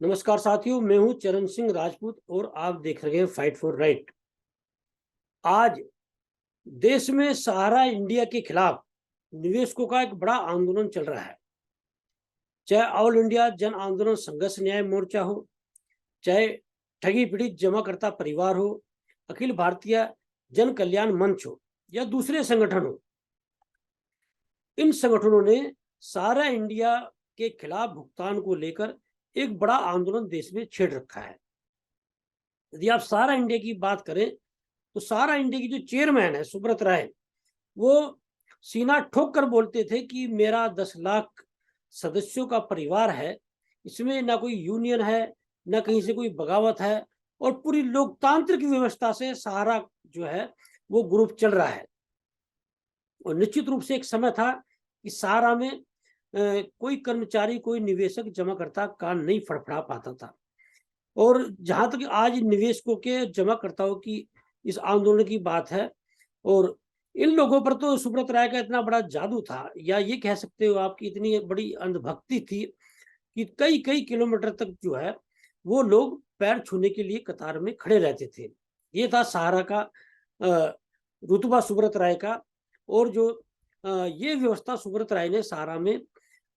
नमस्कार साथियों, मैं हूं चरण सिंह राजपूत और आप देख रहे हैं फाइट फॉर राइट। आज देश में सहारा इंडिया के खिलाफ निवेशकों का एक बड़ा आंदोलन चल रहा है। चाहे ऑल इंडिया जन आंदोलन संघर्ष न्याय मोर्चा हो, चाहे ठगी पीड़ित जमाकर्ता परिवार हो, अखिल भारतीय जन कल्याण मंच हो या दूसरे संगठन हो, इन संगठनों ने सहारा इंडिया के खिलाफ भुगतान को लेकर एक बड़ा आंदोलन देश में छेड़ रखा है। यदि आप सहारा इंडिया की बात करें तो सहारा इंडिया की जो चेयरमैन है सुब्रत राय, वो सीना ठोक कर बोलते थे कि मेरा 10 लाख सदस्यों का परिवार है, इसमें ना कोई यूनियन है, ना कहीं से कोई बगावत है, और पूरी लोकतांत्रिक व्यवस्था से सहारा जो है वो ग्रुप चल रहा है। और निश्चित रूप से एक समय था कि सहारा में कोई कर्मचारी, कोई निवेशक, जमाकर्ता कान नहीं फड़फड़ा पाता था। और जहां तक आज निवेशकों के जमाकर्ताओं की इस आंदोलन की बात है, और इन लोगों पर तो सुब्रत राय का इतना बड़ा जादू था, या ये कह सकते हो आपकी इतनी बड़ी अंधभक्ति थी कि कई कई किलोमीटर तक जो है वो लोग पैर छूने के लिए कतार में खड़े रहते थे। ये था सहारा का रुतबा सुब्रत राय का। और जो ये व्यवस्था सुब्रत राय ने सहारा में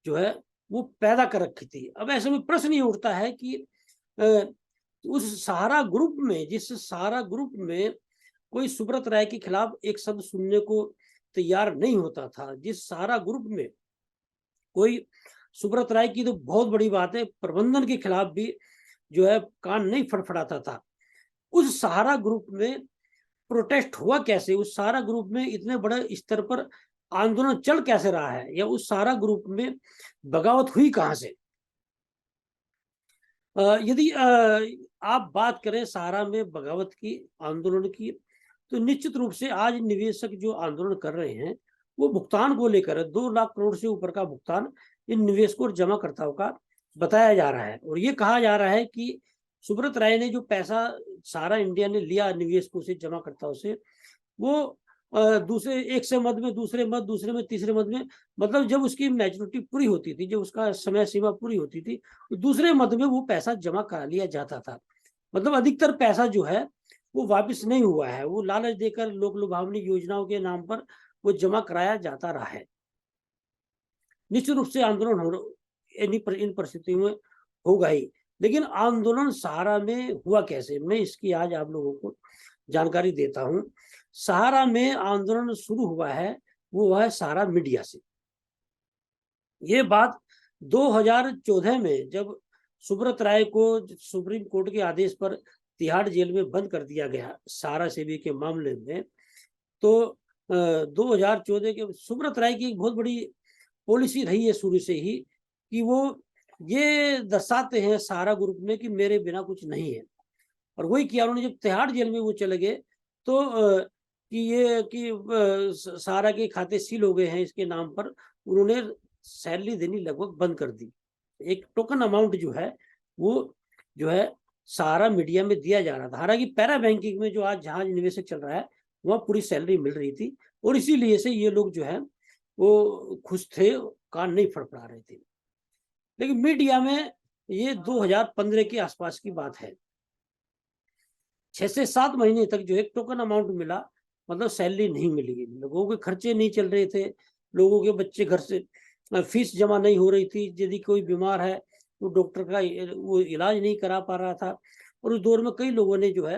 जो है वो पैदा कर रखी थी। अब ऐसे में प्रश्न ये उठता है कि उस सहारा ग्रुप में, जिस सहारा ग्रुप में कोई सुब्रत राय के खिलाफ एक शब्द सुनने को तैयार नहीं होता था, जिस सहारा ग्रुप में कोई सुब्रत राय की तो बहुत बड़ी बात है, प्रबंधन के खिलाफ भी जो है कान नहीं फड़फड़ाता था, उस सहारा ग्रुप में प्रोटेस्ट हुआ कैसे? उस सहारा ग्रुप में इतने बड़े स्तर पर आंदोलन चल कैसे रहा है, या उस सहारा ग्रुप में बगावत हुई कहां से? यदि आप बात करें सहारा में बगावत की, आंदोलन की, तो निश्चित रूप से आज निवेशक जो आंदोलन कर रहे हैं वो भुगतान को लेकर 2 लाख करोड़ से ऊपर का भुगतान इन निवेशकों और जमाकर्ताओं का बताया जा रहा है। और ये कहा जा रहा है कि सुब्रत राय ने जो पैसा सहारा इंडिया ने लिया निवेशकों से, जमाकर्ताओं से, वो दूसरे एक से मद में, दूसरे मद, दूसरे में, तीसरे मद में, मतलब जब उसकी मैच्योरिटी पूरी होती थी, जब उसका समय सीमा पूरी होती थी, तो दूसरे मद में वो पैसा जमा करा लिया जाता था। मतलब अधिकतर पैसा जो है वो वापस नहीं हुआ है, वो लालच देकर लोक लुभावनी योजनाओं के नाम पर वो जमा कराया जाता रहा है। निश्चित रूप से आंदोलन इन परिस्थितियों में होगा ही। लेकिन आंदोलन सहारा में हुआ कैसे, मैं इसकी आज आप लोगों को जानकारी देता हूं। सहारा में आंदोलन शुरू हुआ है, वो हुआ है सहारा मीडिया से। ये बात 2014 में जब सुब्रत राय को सुप्रीम कोर्ट के आदेश पर तिहाड़ जेल में बंद कर दिया गया सहारा सेवी के मामले में, तो 2014 के सुब्रत राय की एक बहुत बड़ी पॉलिसी रही है शुरू से ही कि वो ये दर्शाते हैं सहारा ग्रुप में कि मेरे बिना कुछ नहीं है। और वही किया उन्होंने। जब तिहाड़ जेल में वो चले गए तो कि ये कि सहारा के खाते सील हो गए हैं इसके नाम पर, उन्होंने सैलरी देनी लगभग बंद कर दी। एक टोकन अमाउंट जो है वो जो है सहारा मीडिया में दिया जा रहा था। हालांकि पैरा बैंकिंग में जो आज जहाज निवेशक चल रहा है वहाँ पूरी सैलरी मिल रही थी, और इसीलिए से ये लोग जो है वो खुश थे, कान नहीं फड़फड़ा रहे थे। लेकिन मीडिया में ये 2015 के आसपास की बात है, 6 से 7 महीने तक जो एक टोकन अमाउंट मिला, मतलब सैलरी नहीं मिली, लोगों के खर्चे नहीं चल रहे थे, लोगों के बच्चे घर से फीस जमा नहीं हो रही थी, यदि कोई बीमार है तो डॉक्टर का वो इलाज नहीं करा पा रहा था। और उस दौर में कई लोगों ने जो है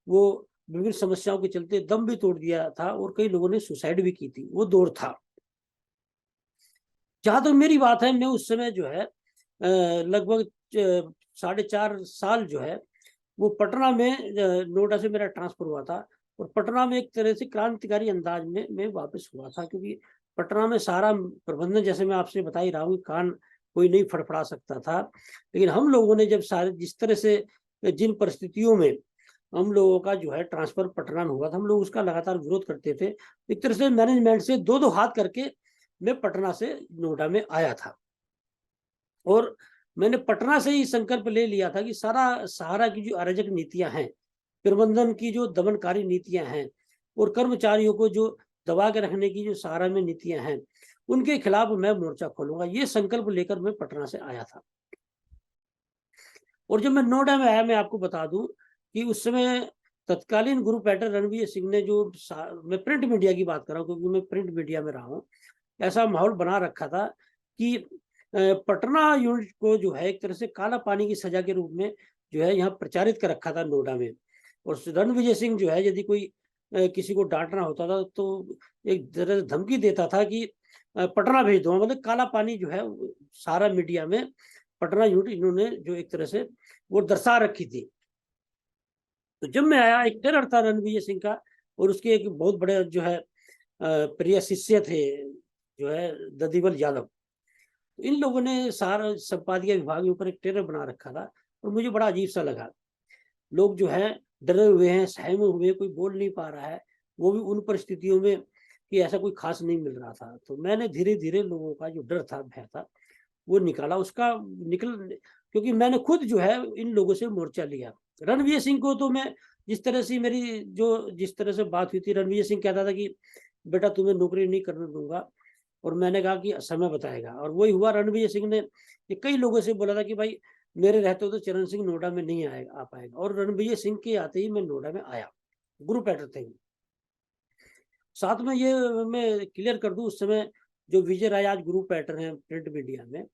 वो विभिन्न समस्याओं के चलते दम भी तोड़ दिया था, और कई लोगों ने सुसाइड भी की थी। वो दौर था। जहां तक मेरी बात है, मैं उस समय जो है लगभग 4.5 साल जो है वो पटना में, नोएडा से मेरा ट्रांसफर हुआ था, और पटना में एक तरह से क्रांतिकारी अंदाज में मैं वापस हुआ था, क्योंकि पटना में सारा प्रबंधन, जैसे मैं आपसे बता ही रहा हूँ, कान कोई नहीं फड़फड़ा सकता था। लेकिन हम लोगों ने जब सारे, जिस तरह से, जिन परिस्थितियों में हम लोगों का जो है ट्रांसफर पटना में हुआ था, हम लोग उसका लगातार विरोध करते थे। एक तरह से मैनेजमेंट से दो दो हाथ करके मैं पटना से नोएडा में आया था, और मैंने पटना से ही संकल्प ले लिया था कि सारा सहारा की जो अराजक नीतियां हैं, प्रबंधन की जो दमनकारी नीतियां हैं, और कर्मचारियों को जो दबा के रखने की जो सहारा में नीतियां हैं, उनके खिलाफ मैं मोर्चा खोलूंगा। ये संकल्प लेकर मैं पटना से आया था। और जब मैं नोएडा में आया, मैं आपको बता दूं कि उस समय तत्कालीन ग्रुप एडिटर रणवीर सिंह ने जो, मैं प्रिंट मीडिया की बात कर रहा हूँ क्योंकि मैं प्रिंट मीडिया में रहा हूँ, ऐसा माहौल बना रखा था कि पटना यूनिट को जो है एक तरह से काला पानी की सजा के रूप में जो है यहाँ प्रचारित कर रखा था नोएडा में। और रणविजय सिंह जो है, यदि कोई किसी को डांटना होता था तो एक तरह से धमकी देता था कि पटना भेज दो, मतलब काला पानी जो है सारा मीडिया में पटना यूनिट इन्होंने जो एक तरह से वो दर्शा रखी थी। तो जब मैं आया, एक टेरर था रणविजय सिंह का, और उसके एक बहुत बड़े जो है प्रिय शिष्य थे जो है ददीबल यादव। तो इन लोगों ने सारा संपादकीय विभाग के ऊपर एक टेरर बना रखा था, और मुझे बड़ा अजीब सा लगा। लोग जो है डरे हुए हैं, सहमे हुए, कोई बोल नहीं पा रहा है, वो भी उन परिस्थितियों में कि ऐसा कोई खास नहीं मिल रहा था। तो मैंने धीरे धीरे लोगों का जो डर था, भय था, वो निकाला, उसका क्योंकि मैंने खुद जो है इन लोगों से मोर्चा लिया। रणवीर सिंह को तो मैं जिस तरह से जिस तरह से बात हुई थी, रणवीर सिंह कहता था कि बेटा तुम्हें नौकरी नहीं करने दूंगा, और मैंने कहा कि समय बताएगा, और वही हुआ। रणवीर सिंह ने कई लोगों से बोला था कि भाई मेरे रहते तो चरण सिंह नोएडा में नहीं आ पाएगा, और रणवीर सिंह के आते ही मैं नोएडा में आया, ग्रुप एडिटर थे। साथ में ये मैं क्लियर कर दूं, उस समय जो विजय राय आज ग्रुप एडिटर हैं प्रिंट मीडिया में,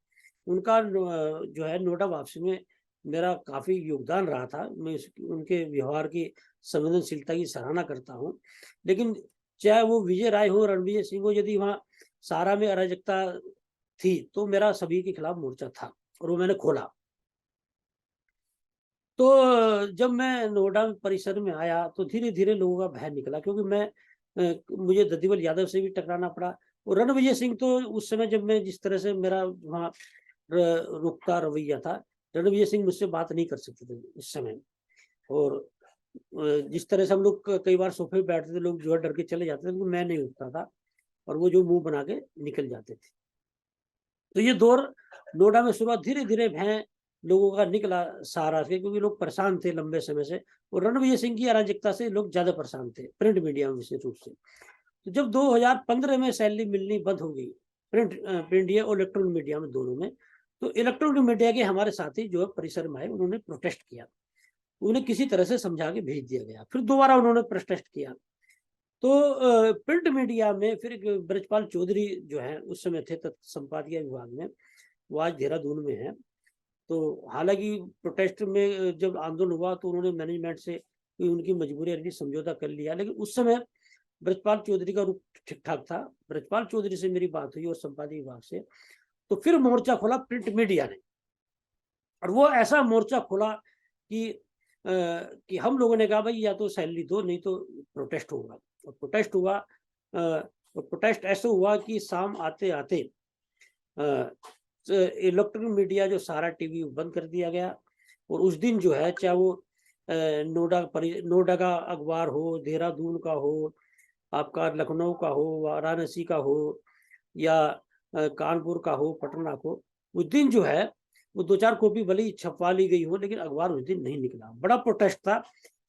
उनका जो है नोएडा वापसी में मेरा काफी योगदान रहा था। मैं उनके व्यवहार की संवेदनशीलता की सराहना करता हूँ। लेकिन चाहे वो विजय राय हो, रणवीर सिंह हो, यदि वहाँ सारा में अराजकता थी तो मेरा सभी के खिलाफ मोर्चा था, और वो मैंने खोला। तो जब मैं नोएडा परिसर में आया तो धीरे धीरे लोगों का भय निकला, क्योंकि मुझे ददीबल यादव से भी टकराना पड़ा। और रणविजय सिंह तो उस समय जब मैं जिस तरह से मेरा वहाँ रुखता रवैया था, रणविजय सिंह मुझसे बात नहीं कर सकते थे उस समय। और जिस तरह से हम लोग कई बार सोफे पे बैठते थे, लोग जो है डर के चले जाते थे, लेकिन मैं नहीं उठता था, और वो जो मुंह बना के निकल जाते थे। तो ये दौर नोएडा में शुरुआत धीरे धीरे भय लोगों का निकला सहारा से, क्योंकि लोग परेशान थे लंबे समय से, और रणविजय सिंह की अराजकता से लोग ज्यादा परेशान थे, प्रिंट मीडिया में विशेष रूप से। तो जब 2015 में सैलरी मिलनी बंद हो गई प्रिंट या इलेक्ट्रॉनिक मीडिया में, दोनों में, तो इलेक्ट्रॉनिक मीडिया के हमारे साथी जो है परिसर में आए, उन्होंने प्रोटेस्ट किया। उन्हें किसी तरह से समझा के भेज दिया गया, फिर दोबारा उन्होंने प्रोटेस्ट किया। तो प्रिंट मीडिया में फिर ब्रजपाल चौधरी जो है उस समय थे संपादकीय विभाग में, वो आज देहरादून में है। तो हालांकि प्रोटेस्ट में जब आंदोलन हुआ तो उन्होंने मैनेजमेंट से उनकी मजबूरी समझौता कर लिया, लेकिन उस समय ब्रजपाल चौधरी का रूप ठीक ठाक था। ब्रजपाल चौधरी से मेरी बात हुई और संपादकीय विभाग से, तो फिर मोर्चा खोला प्रिंट मीडिया ने, और वो ऐसा मोर्चा खोला कि हम लोगों ने कहा भाई या तो सैलरी दो, नहीं तो प्रोटेस्ट होगा। और प्रोटेस्ट हुआ, और प्रोटेस्ट ऐसे हुआ कि शाम आते आते इलेक्ट्रॉनिक मीडिया जो सारा टीवी बंद कर दिया गया। और उस दिन जो है, चाहे वो नोएडा का अखबार हो, देहरादून का हो, आपका लखनऊ का हो, वाराणसी का हो, या कानपुर का हो, पटना को, उस दिन जो है वो 2-4 कॉपी भले ही छपवा ली गई हो, लेकिन अखबार उस दिन नहीं निकला। बड़ा प्रोटेस्ट था।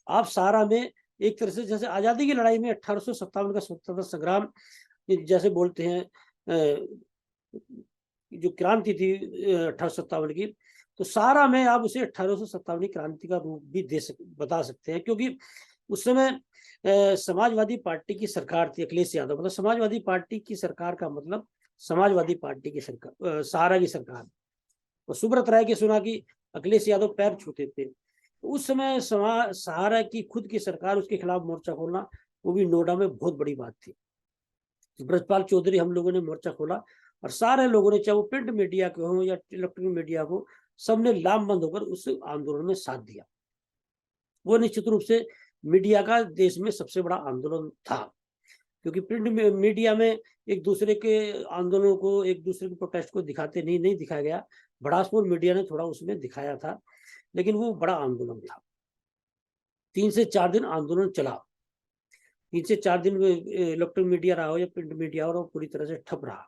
आप सारा में एक तरह से जैसे आजादी की लड़ाई में 1857 का स्वतंत्रता संग्राम जैसे बोलते हैं, जो क्रांति थी 1857 की, तो सारा में आप उसे 1857 क्रांति का रूप भी बता सकते हैं, क्योंकि उस समय समाजवादी पार्टी की सरकार थी, अखिलेश यादव, मतलब समाजवादी पार्टी की सरकार का मतलब समाजवादी पार्टी की सरकार, सहारा की सरकार। और सुब्रत राय के सुना कि अखिलेश यादव पैर छूते थे। तो उस समय सहारा की खुद की सरकार, उसके खिलाफ मोर्चा खोलना, वो भी नोएडा में बहुत बड़ी बात थी। ब्रजपाल चौधरी हम लोगों ने मोर्चा खोला, और सारे लोगों ने, चाहे वो प्रिंट मीडिया के हो या इलेक्ट्रॉनिक मीडिया हो, सबने लामबंद होकर उस आंदोलन में साथ दिया। वो निश्चित रूप से मीडिया का देश में सबसे बड़ा आंदोलन था, क्योंकि प्रिंट मीडिया में एक दूसरे के आंदोलनों को, एक दूसरे के प्रोटेस्ट को दिखाते नहीं दिखाया गया। भड़ासपुर मीडिया ने थोड़ा उसमें दिखाया था, लेकिन वो बड़ा आंदोलन था। 3 से 4 दिन आंदोलन चला। 3 से 4 दिन में इलेक्ट्रॉनिक मीडिया रहा हो या प्रिंट मीडिया हो, पूरी तरह से ठप रहा।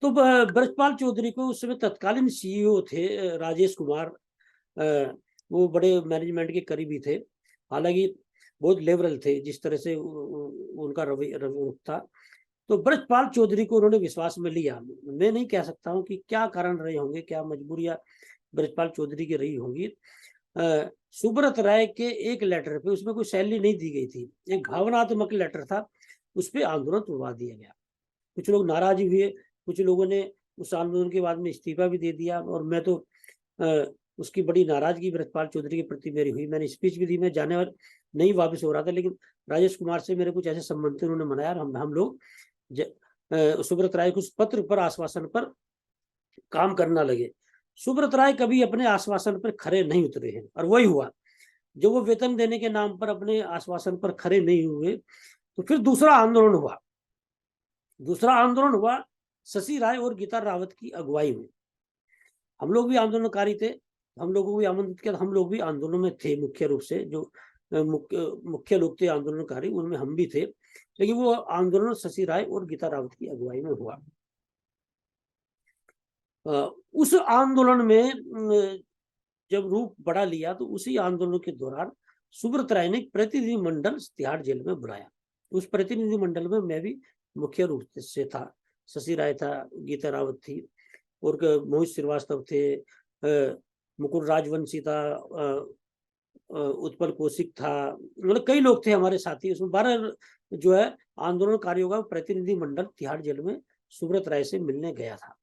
तो ब्रजपाल चौधरी को उस समय तत्कालीन सीईओ थे राजेश कुमार, वो बड़े मैनेजमेंट के करीबी थे, हालांकि बहुत लिबरल थे जिस तरह से उनका रवैया था। तो ब्रजपाल चौधरी को उन्होंने विश्वास में लिया। मैं नहीं कह सकता हूँ कि क्या कारण रहे होंगे, क्या मजबूरियां ब्रजपाल चौधरी की रही होंगी। सुब्रत राय के एक लेटर पे, उसमें कोई सैलरी नहीं दी गई थी, एक भावनात्मक लेटर था, उस पर आंदोलन तुड़वा दिया गया। कुछ लोग नाराज हुए, कुछ लोगों ने उस आंदोलन के बाद में इस्तीफा भी दे दिया। और मैं तो उसकी बड़ी नाराजगी ब्रजपाल चौधरी के प्रति मेरी हुई। मैंने स्पीच भी दी, मैं जाने वाला नहीं वापस हो रहा था, लेकिन राजेश कुमार से मेरे कुछ ऐसे संबंध थे, उन्होंने मनाया। हम लोग सुब्रत राय को उस पत्र पर, आश्वासन पर काम करना लगे। सुब्रत राय कभी अपने आश्वासन पर खरे नहीं उतरे हैं, और वही हुआ। जब वो वेतन देने के नाम पर अपने आश्वासन पर खरे नहीं हुए, तो फिर दूसरा आंदोलन हुआ। दूसरा आंदोलन हुआ शशि राय और गीता रावत की अगुवाई में। हम लोग भी आंदोलनकारी थे, हम लोगों को भी आमंत्रित किया, हम लोग भी आंदोलन में थे। मुख्य रूप से जो मुख्य लोग थे आंदोलनकारी, उनमें हम भी थे। लेकिन वो आंदोलन शशि राय और गीता रावत की अगुवाई में हुआ। उस आंदोलन में जब रूप बढ़ा लिया, तो उसी आंदोलन के दौरान सुब्रत राय ने प्रतिनिधि मंडल तिहाड़ जेल में बुलाया। उस प्रतिनिधि मंडल में मैं भी मुख्य रूप से था। शशि राय था, गीता रावत थी, और मोहित श्रीवास्तव थे, मुकुल राजवंशी था, उत्पल कौशिक था, मतलब कई लोग थे हमारे साथी। उसमें 12 जो है आंदोलनकारियों का प्रतिनिधि मंडल तिहाड़ जेल में सुब्रत राय से मिलने गया था।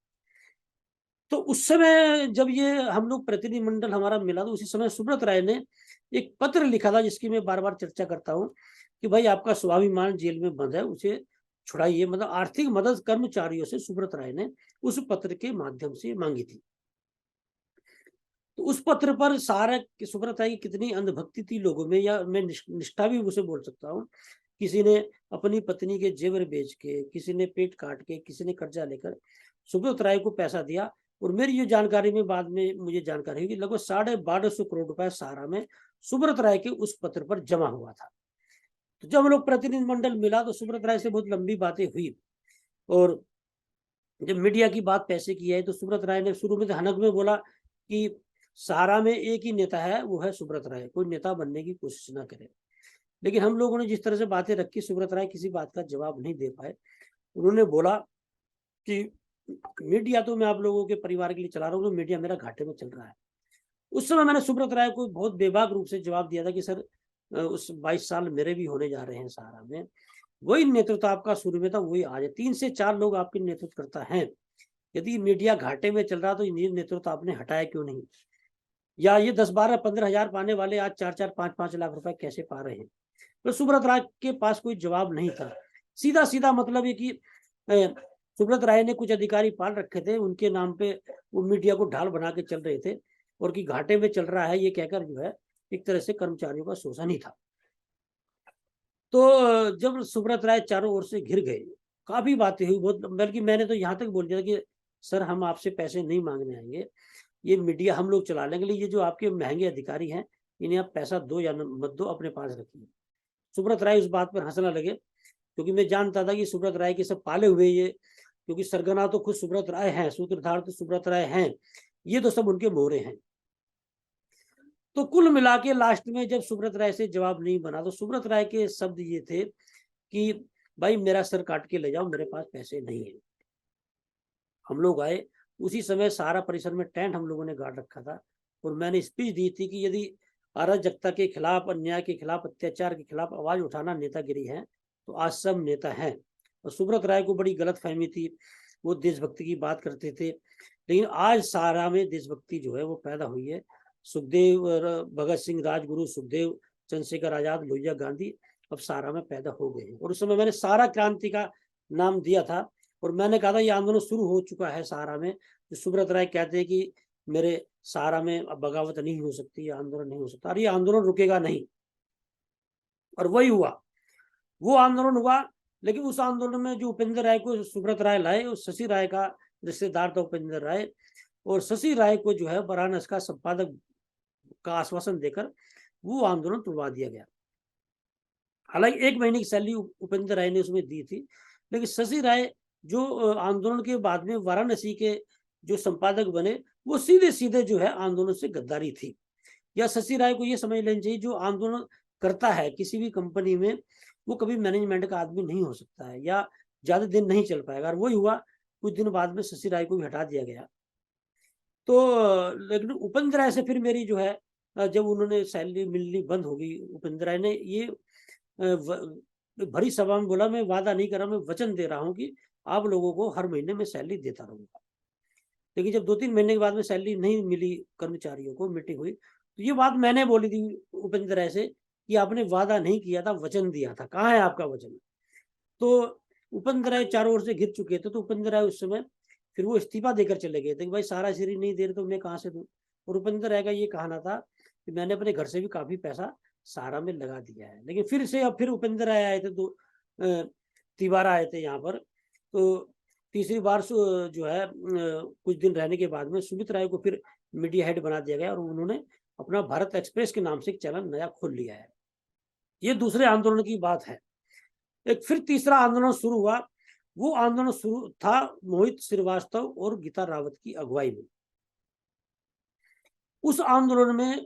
तो उस समय जब ये हम लोग प्रतिनिधिमंडल हमारा मिला, तो उसी समय सुब्रत राय ने एक पत्र लिखा था, जिसकी मैं बार बार चर्चा करता हूँ, कि भाई आपका स्वाभिमान जेल में बंद है, उसे छुड़ाइए। मतलब आर्थिक मदद कर्मचारियों से सुब्रत राय ने उस पत्र के माध्यम से मांगी थी। तो उस पत्र पर सारा सुब्रत राय की कितनी अंधभक्ति थी लोगों में, या मैं निष्ठा भी उसे बोल सकता हूँ। किसी ने अपनी पत्नी के जेवर बेच के, किसी ने पेट काट के, किसी ने कर्जा लेकर सुब्रत राय को पैसा दिया। और मेरी ये जानकारी में बाद में मुझे जानकारी हुई कि लगभग 1250 करोड़ रुपए सहारा में सुब्रत राय के उस पत्र पर जमा हुआ था। तो जब हम लोग प्रतिनिधिमंडल मिला, तो सुब्रत राय से बहुत लंबी बातें हुई। और जब मीडिया की बात पैसे की है, तो सुब्रत राय ने शुरू में हनक में बोला कि सहारा में एक ही नेता है, वो है सुब्रत राय, कोई नेता बनने की कोशिश ना करे। लेकिन हम लोगों ने जिस तरह से बातें रखी, सुब्रत राय किसी बात का जवाब नहीं दे पाए। उन्होंने बोला कि मीडिया तो मैं आप लोगों के परिवार के लिए चला रहा हूँ, मीडिया मेरा घाटे में चल रहा है। उस समय मैंने सुब्रत राय को बहुत बेबाक रूप से जवाब दिया था कि सर, उस 22 साल मेरे भी होने जा रहे हैं सहारा में, वही नेतृत्व आपका शुरू में था, वही आज है। 3 से 4 लोग आपके नेतृत्व करता है। यदि मीडिया घाटे में चल रहा, तो ये नेतृत्व आपने हटाया क्यों नहीं? या ये 10, 12, 15 हजार पाने वाले आज 4, 5, 5 लाख रुपए कैसे पा रहे हैं? तो सुब्रत राय के पास कोई जवाब नहीं था। सीधा सीधा मतलब है कि सुब्रत राय ने कुछ अधिकारी पाल रखे थे, उनके नाम पे वो मीडिया को ढाल बना के चल रहे थे, और कि घाटे में चल रहा है ये कहकर जो है एक तरह से कर्मचारियों का शोषण ही था। तो जब सुब्रत राय चारों ओर से घिर गए, काफी बातें हुई बहुत, बल्कि मैंने तो यहाँ तक बोल दिया कि सर, हम आपसे पैसे नहीं मांगने आएंगे, ये मीडिया हम लोग चला लेंगे, ये जो आपके महंगे अधिकारी हैं, इन्हें आप पैसा दो या मत दो, अपने पास रखिए। सुब्रत राय उस बात पर हंसना लगे, क्योंकि मैं जानता था कि सुब्रत राय के सब पाले हुए ये, क्योंकि सरगना तो खुद सुब्रत राय हैं, सूत्रधार तो सुब्रत राय हैं, ये तो सब उनके मोहरे हैं। तो कुल मिला के लास्ट में जब सुब्रत राय से जवाब नहीं बना, तो सुब्रत राय के शब्द ये थे कि भाई मेरा सर काट के ले जाओ, मेरे पास पैसे नहीं है। हम लोग आए, उसी समय सहारा परिसर में टेंट हम लोगों ने गाड़ रखा था, और मैंने स्पीच दी थी कि यदि अराजकता के खिलाफ, अन्याय के खिलाफ, अत्याचार के खिलाफ आवाज उठाना नेतागिरी है, तो आज सब नेता हैं। और सुब्रत राय को बड़ी गलत फहमी थी, वो देशभक्ति की बात करते थे, लेकिन आज सहारा में देशभक्ति जो है वो पैदा हुई है। सुखदेव, भगत सिंह, राजगुरु, सुखदेव, चंद्रशेखर आजाद, लोहिया गांधी अब सहारा में पैदा हो गए हैं। और उस समय मैंने सहारा क्रांति का नाम दिया था, और मैंने कहा था ये आंदोलन शुरू हो चुका है सहारा में। तो सुब्रत राय कहते हैं कि मेरे सहारा में अब बगावत नहीं हो सकती, ये आंदोलन नहीं हो सकता, और ये आंदोलन रुकेगा नहीं। और वही हुआ, वो आंदोलन हुआ। लेकिन उस आंदोलन में जो उपेंद्र राय को सुब्रत राय लाए, उस शशि राय का रिश्तेदार था उपेंद्र राय, और शशि राय को जो है वाराणसी का संपादक का आश्वासन देकर वो आंदोलन तुड़वा दिया गया। हालांकि 1 महीने की सैलरी उपेंद्र राय ने उसमें दी थी, लेकिन शशि राय जो आंदोलन के बाद में वाराणसी के जो संपादक बने, वो सीधे सीधे जो है आंदोलन से गद्दारी थी। या शशि राय को ये समझ लेना चाहिए, जो आंदोलन करता है किसी भी कंपनी में, वो कभी मैनेजमेंट का आदमी नहीं हो सकता है, या ज्यादा दिन नहीं चल पाएगा। और वही हुआ, कुछ दिन बाद में शशि राय को भी हटा दिया गया। तो लेकिन उपेंद्र राय से फिर मेरी जो है, जब उन्होंने सैलरी मिलनी बंद हो गई, उपेंद्र राय ने ये भरी सभा में बोला, मैं वादा नहीं कर रहा, मैं वचन दे रहा हूं कि आप लोगों को हर महीने में सैलरी देता रहूंगा। लेकिन जब 2-3 महीने के बाद में सैलरी नहीं मिली कर्मचारियों को, मीटिंग हुई, तो ये बात मैंने बोली थी उपेंद्र राय से कि आपने वादा नहीं किया था, वचन दिया था, कहाँ है आपका वचन। तो उपेंद्र राय चारों ओर से घिर चुके थे। तो उपेंद्र राय उस समय फिर वो इस्तीफा देकर चले गए थे कि भाई सारा श्री नहीं दे रहे तो मैं कहाँ से दूं। और उपेंद्र राय का ये कहना था कि मैंने अपने घर से भी काफी पैसा सारा में लगा दिया है। लेकिन फिर से अब फिर उपेंद्र राय आए थे, दो तिवारा आए थे यहाँ पर। तो तीसरी बार जो है कुछ दिन रहने के बाद में सुमित राय को फिर मीडिया हेड बना दिया गया और उन्होंने अपना भारत एक्सप्रेस के नाम से एक चैनल नया खोल लिया है। ये दूसरे आंदोलन की बात है। एक फिर तीसरा आंदोलन शुरू हुआ। वो आंदोलन शुरू था मोहित श्रीवास्तव और गीता रावत की अगुवाई में। उस आंदोलन में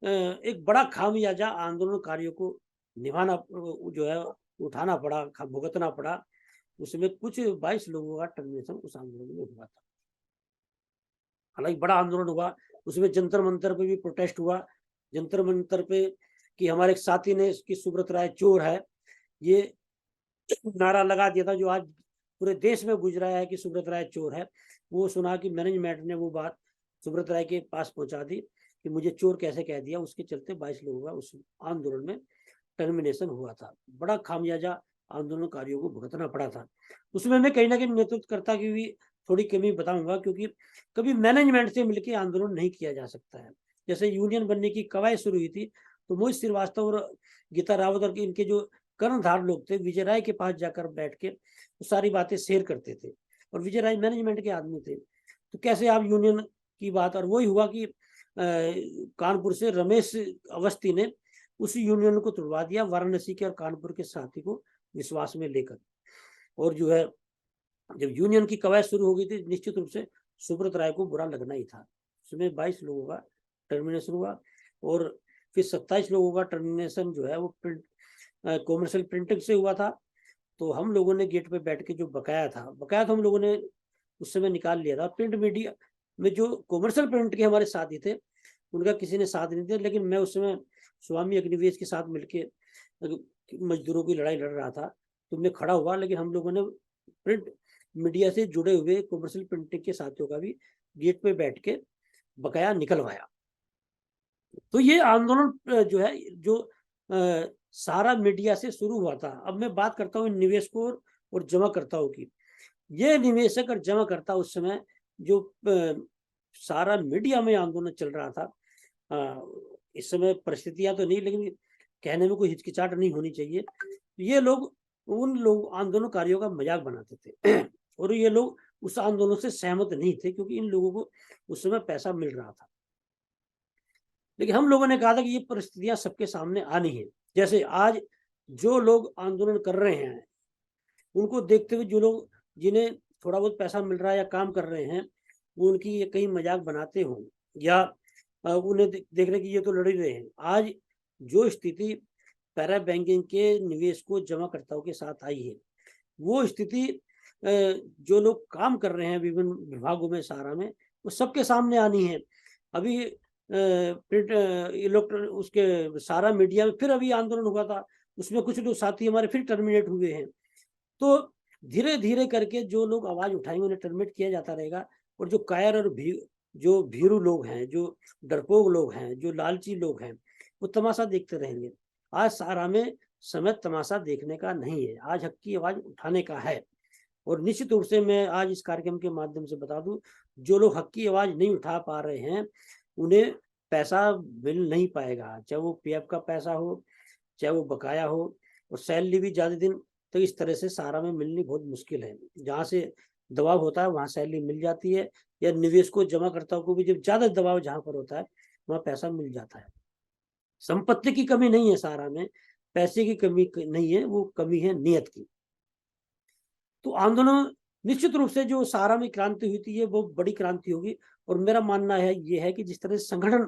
एक बड़ा खामियाजा आंदोलनकारियों को निभाना जो है उठाना पड़ा, भुगतना पड़ा। उसमें कुछ 22 लोगों का टर्मिनेशन उस आंदोलन में हुआ था। हालांकि बड़ा आंदोलन हुआ, उसमें जंतर मंतर पे भी प्रोटेस्ट हुआ। जंतर मंतर पे कि हमारे एक साथी ने कि सुब्रत राय चोर है, ये नारा लगा दिया था, जो आज पूरे देश में गुज रहा है कि सुब्रत राय चोर है। वो सुना कि मैनेजमेंट ने वो बात सुब्रत राय के पास पहुंचा दी कि मुझे चोर कैसे कह दिया। उसके चलते 22 लोगों का उस आंदोलन में टर्मिनेशन हुआ था। बड़ा खामियाजा आंदोलनकारियों को भुगतना पड़ा था। उसमें मैं कहीं ना कहीं नेतृत्वकर्ता की भी थोड़ी कमी बताऊंगा, क्योंकि कभी मैनेजमेंट से मिलकर आंदोलन नहीं किया जा सकता है। जैसे यूनियन बनने की कवायद शुरू हुई थी, तो मोहित श्रीवास्तव और गीता रावत और इनके जो कर्णधार लोग थे, विजय राय के पास जाकर बैठ के वो सारी बातें शेयर करते थे। और विजय राय मैनेजमेंट के आदमी थे, तो कैसे आप यूनियन की बात। और वही हुआ कि कानपुर से रमेश अवस्थी ने उसी यूनियन को तोड़वा दिया, वाराणसी के और कानपुर के साथी को विश्वास में लेकर। और जो है जब यूनियन की कवायद शुरू हो गई थी, निश्चित रूप से सुब्रत राय को बुरा लगना ही था। उसमें 22 लोगों का टर्मिनेशन हुआ और फिर 27 लोगों का टर्मिनेशन जो है वो कॉमर्शियल प्रिंटिंग से हुआ था। तो हम लोगों ने गेट पे बैठ के जो बकाया था तो हम लोगों ने उस समय निकाल लिया था। प्रिंट मीडिया में जो कॉमर्शियल प्रिंट के हमारे साथी थे, उनका किसी ने साथ नहीं दिया, लेकिन मैं उस समय स्वामी अग्निवेश के साथ मिलके मजदूरों की लड़ाई लड़ रहा था, तो मैं खड़ा हुआ। लेकिन हम लोगों ने प्रिंट मीडिया से जुड़े हुए कॉमर्शियल प्रिंटिंग के साथियों का भी गेट पे बैठ के बकाया निकलवाया। तो ये आंदोलन जो है जो सारा मीडिया से शुरू हुआ था। अब मैं बात करता हूँ निवेशकों और जमाकर्ताओं की। ये निवेशक और जमाकर्ता उस समय जो सारा मीडिया में आंदोलन चल रहा था, इस समय परिस्थितियां तो नहीं, लेकिन कहने में कोई हिचकिचाहट नहीं होनी चाहिए। ये लोग उन लोग आंदोलनकारियों का मजाक बनाते थे और ये लोग उस आंदोलन से सहमत नहीं थे, क्योंकि इन लोगों को उस समय पैसा मिल रहा था। लेकिन हम लोगों ने कहा था कि ये परिस्थितियां सबके सामने आनी है। जैसे आज जो लोग आंदोलन कर रहे हैं, उनको देखते हुए जो लोग जिन्हें थोड़ा बहुत पैसा मिल रहा है या काम कर रहे हैं, वो उनकी ये कहीं मजाक बनाते हो या उन्हें देख रहे कि ये तो लड़ ही रहे हैं। आज जो स्थिति पैरा बैंकिंग के निवेशकों जमाकर्ताओं के साथ आई है, वो स्थिति जो लोग काम कर रहे हैं विभिन्न विभागों में सारा में, वो सबके सामने आनी है। अभी प्रिंट इलेक्ट्रॉनिक उसके सारा मीडिया में फिर अभी आंदोलन हुआ था, उसमें कुछ लोग साथी हमारे फिर टर्मिनेट हुए हैं। तो धीरे धीरे करके जो लोग आवाज उठाएंगे उन्हें टर्मिनेट किया जाता रहेगा। और जो कायर और जो भीरू लोग हैं, जो डरपोक लोग हैं, जो लालची लोग हैं, वो तमाशा देखते रहेंगे। आज सारा में समय तमाशा देखने का नहीं है, आज हक की आवाज उठाने का है। और निश्चित रूप से मैं आज इस कार्यक्रम के माध्यम से बता दूं, जो लोग हक की आवाज नहीं उठा पा रहे हैं, उन्हें पैसा मिल नहीं पाएगा, चाहे वो पीएफ का पैसा हो, चाहे वो बकाया हो। और सैलरी भी ज्यादा दिन तक इस तरह से सारा में मिलनी बहुत मुश्किल है। जहाँ से दबाव होता है वहां सैलरी मिल जाती है, या निवेशकों जमाकर्ताओं को भी जब ज्यादा दबाव जहां पर होता है वहां पैसा मिल जाता है। संपत्ति की कमी नहीं है सारा में, पैसे की कमी नहीं है, वो कमी है नियत की। तो आंदोलन निश्चित रूप से जो सारा में क्रांति हुई थी, ये बहुत बड़ी क्रांति होगी। और मेरा मानना है ये है कि जिस तरह से संगठन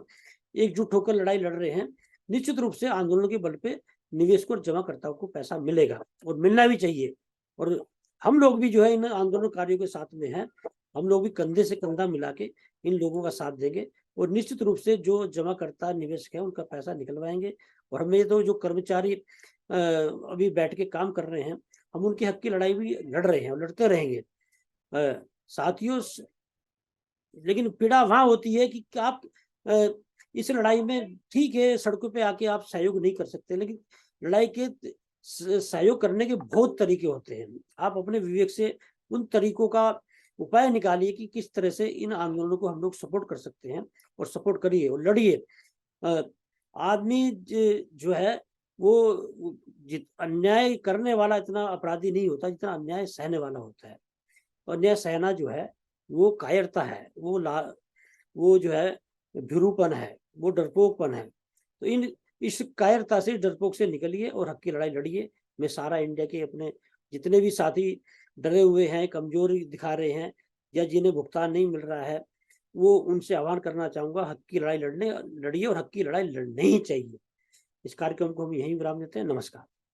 एकजुट होकर लड़ाई लड़ रहे हैं, निश्चित रूप से आंदोलन के बल पे निवेशकों और जमाकर्ताओं को पैसा मिलेगा और मिलना भी चाहिए। और हम लोग भी जो है इन आंदोलनकारियों के साथ में हैं। हम लोग भी कंधे से कंधा मिला के इन लोगों का साथ देंगे और निश्चित रूप से जो जमाकर्ता निवेशक है उनका पैसा निकलवाएंगे। और हमें तो जो कर्मचारी अभी बैठ के काम कर रहे हैं, हम उनके हक की लड़ाई भी लड़ रहे हैं और लड़ते रहेंगे साथियों। लेकिन पीड़ा वहां होती है कि आप इस लड़ाई में ठीक है सड़कों पे आके आप सहयोग नहीं कर सकते, लेकिन लड़ाई के सहयोग करने के बहुत तरीके होते हैं। आप अपने विवेक से उन तरीकों का उपाय निकालिए कि किस तरह से इन आंदोलनों को हम लोग सपोर्ट कर सकते हैं और सपोर्ट करिए और लड़िए। आदमी जो है वो अन्याय करने वाला इतना अपराधी नहीं होता जितना अन्याय सहने वाला होता है। और अन्याय सहना जो है वो कायरता है, वो जो है भिरूपन है, वो डरपोकपन है। तो इस कायरता से, डरपोक से निकलिए और हक की लड़ाई लड़िए। मैं सारा इंडिया के अपने जितने भी साथी डरे हुए हैं, कमजोरी दिखा रहे हैं या जिन्हें भुगतान नहीं मिल रहा है, वो उनसे आह्वान करना चाहूंगा, हक की लड़ाई लड़िए और हक की लड़ाई लड़नी ही चाहिए। इस कार्यक्रम को हम यहीं विराम देते हैं। नमस्कार।